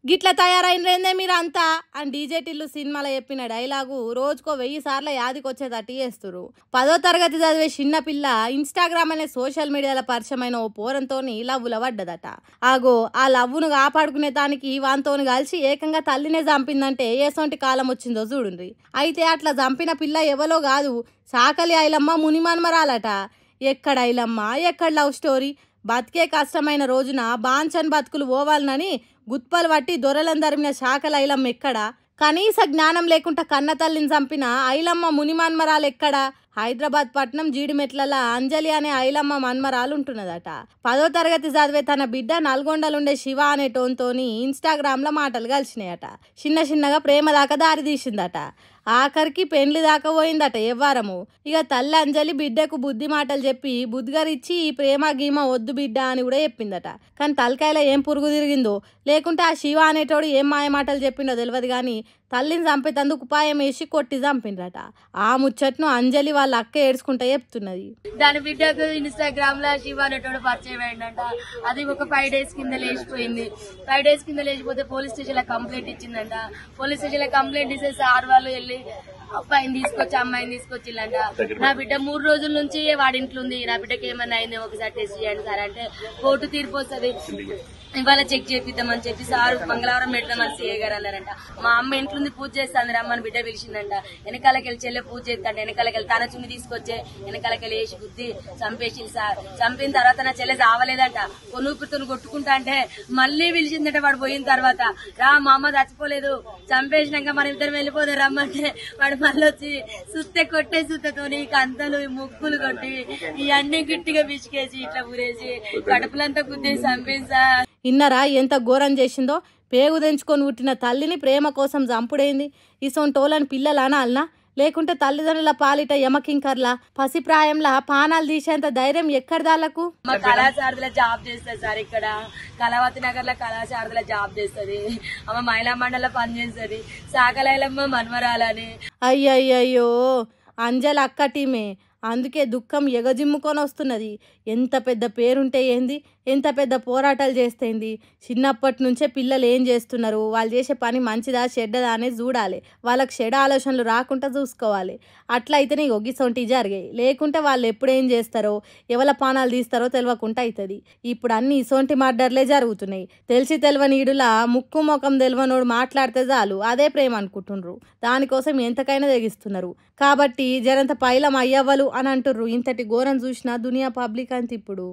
గిట్ల తయారైనరేందే మీరంతా అని డీజే టిల్లు సినిమాలో చెప్పిన డైలాగు రోజుకో 1000 సార్లు యాదికొచ్చేటట్టు చేస్తురు. 10వ తరగతి చదివే చిన్న పిల్ల ఇన్స్టాగ్రామ్ అనే సోషల్ మీడియాలో పరిచయమైన ఓ పోరంతోని లవ్వుల పడ్డదట. ఆగో ఆ లవ్వును కాపాడుకునే దానికి వాంతోని కలిసి ఏకంగా తల్లినే చంపిందంటే ఏసొంటి కాలం వచ్చిందో చూడుండ్రి. అయితే అట్లా చంపిన పిల్ల ఎవలో కాదు, సాకలి ఐలమ్మ మునిమన్మరాలట. ఎక్కడ ఐలమ్మ, ఎక్కడ లవ్ స్టోరీ. బతికే కష్టమైన రోజున బాంచన్ బతుకులు పోవాలనని గుత్పలు పట్టి దొరలను తరిమిన శాఖల ఐలమ్మ ఎక్కడ? కనీస జ్ఞానం లేకుండా కన్న తల్లిని చంపిన ఐలమ్మ మునిమన్మరాలు ఎక్కడ? హైదరాబాద్ పట్నం జీడిమెట్లల అంజలి అనే ఐలమ్మ మన్మరాలు ఉంటున్నదట. 10వ తరగతి చదివే తన బిడ్డ నల్గొండలుండే శివ అనే టోన్తోని ఇన్స్టాగ్రామ్లో మాటలు కలిసినాయట. చిన్న చిన్నగా ప్రేమ దాకా దారి తీసిందట. ఆఖరికి పెండ్లి దాకా పోయిందట ఎవ్వారము. ఇక తల్లి అంజలి బిడ్డకు బుద్ధి మాటలు చెప్పి బుద్ధిగారిచ్చి ఈ ప్రేమ గీమ వద్దు బిడ్డ అని కూడా చెప్పిందట. కానీ తలకాయలో ఏం పురుగు తిరిగిందో, లేకుంటే ఆ శివ అనేటోడు ఏం మాయ మాటలు చెప్పిండో తెలియదు కానీ తల్లిని చంపేతందుకు ఉపాయం వేసి కొట్టి చంపిండ్రట. ఆ ముచ్చట్ను అంజలి వాళ్ళ అక్క ఏడ్చుకుంటా చెప్తున్నది. దాని బిడ్డకు ఇన్స్టాగ్రామ్ లో శివ అనేటోడు పరిచయం అయిందంట. అది ఒక 5 days కింద లేచిపోయింది. 5 days కింద లేచిపోతే పోలీస్ స్టేషన్ లో కంప్లైంట్ ఇచ్చిందంట. పోలీస్ స్టేషన్ లో కంప్లైంట్ ఇస్తే సార్ వాళ్ళు వెళ్ళి అబ్బాయిని తీసుకొచ్చి అమ్మాయిని తీసుకొచ్చిల్లంట. నా బిడ్డ 3 రోజుల నుంచి వాడింట్లో ఉంది, నా బిడ్డకి ఏమన్నా అయింది ఒకసారి టెస్ట్ చేయండి సార్ అంటే కోర్టు తీర్పు వస్తుంది, ఇవాళ చెక్ చేపిద్దామని చెప్పి సార్ మంగళవారం పెట్టినామని సీఏ గారు అన్నారంట. మా అమ్మ ఇంట్లో పూజ చేస్తాను రమ్మని బిడ్డ పిలిచిందంట. వెనకాలకెళ్ళి చెల్లె పూజ చేస్తాంట. వెనకాలకెళ్ళి తన చున్ని తీసుకొచ్చే వెనకాలకెళ్ళి వేసి బుద్ధి చంపేసి సార్. చంపిన తర్వాత నా చెల్లె చావలేదంట. కొనుక్కుతో కొట్టుకుంటా అంటే మళ్ళీ పిలిచిందంట. వాడు పోయిన తర్వాత రా మా అమ్మ చచ్చిపోలేదు, చంపేసినాక మన ఇద్దరు వెళ్ళిపోతే రమ్మంటే వాడు మళ్ళీ వచ్చి సుత్తె కొట్టే సుత్తతోని కంతలు ముక్కులు కొట్టి ఇవన్నీ గట్టిగా పిసికేసి ఇట్లా ఊరేసి కడుపులంతా గుద్దేసి చంపేసి సార్. ఇన్నరా ఎంత ఘోరం చేసిందో. పేగు తెంచుకొని పుట్టిన తల్లిని ప్రేమ కోసం చంపుడైంది. ఇసొంటోళ్ళని పిల్లలు అనాలనా? లేకుంటే తల్లిదండ్రుల పాలిట యమకింకర్లా పసిప్రాయంలా పానాలు తీసేంత ధైర్యం ఎక్కడిదాళ్లకు? మా కళాశారదలో జాబ్ చేస్తుంది సార్. ఇక్కడ కళావతి నగర్ లో కళాశారదలో జాబ్ చేస్తుంది. ఆమె మహిళా మండలిలో పనిచేస్తుంది. సాకలైలమ్మ మన్మరాలని. అయ్యయ్యో అంజలి అక్క టీమే, అందుకే దుఃఖం ఎగజిమ్ముకొని వస్తున్నది. ఎంత పెద్ద పేరుంటే ఏంది, ఎంత పెద్ద పోరాటాలు చేస్తేంది. చిన్నప్పటి నుంచే పిల్లలు ఏం చేస్తున్నారు, వాళ్ళు చేసే పని మంచిదా చెడ్డదా అనేది చూడాలి. వాళ్ళకి చెడ ఆలోచనలు రాకుండా చూసుకోవాలి. అట్లయితేనే ఒగిసొంటి జరిగాయి. లేకుంటే వాళ్ళు ఎప్పుడేం చేస్తారో ఎవల పానాలు తీస్తారో తెలియకుండా అవుతుంది. ఇప్పుడు అన్ని ఇసొంటి మర్డర్లే జరుగుతున్నాయి. తెలిసి తెలియనీడులా ముక్కు ముఖం తెలియనోడు మాట్లాడితే చాలు అదే ప్రేమ అనుకుంటుండ్రు. దానికోసం ఎంతకైనా తెగిస్తున్నారు. కాబట్టి జరంత పైలం అయ్యవ్వలు అని అంటుర్రు. ఇంతటి ఘోరం చూసినా దునియా పబ్లిక్ అంత ఇప్పుడు.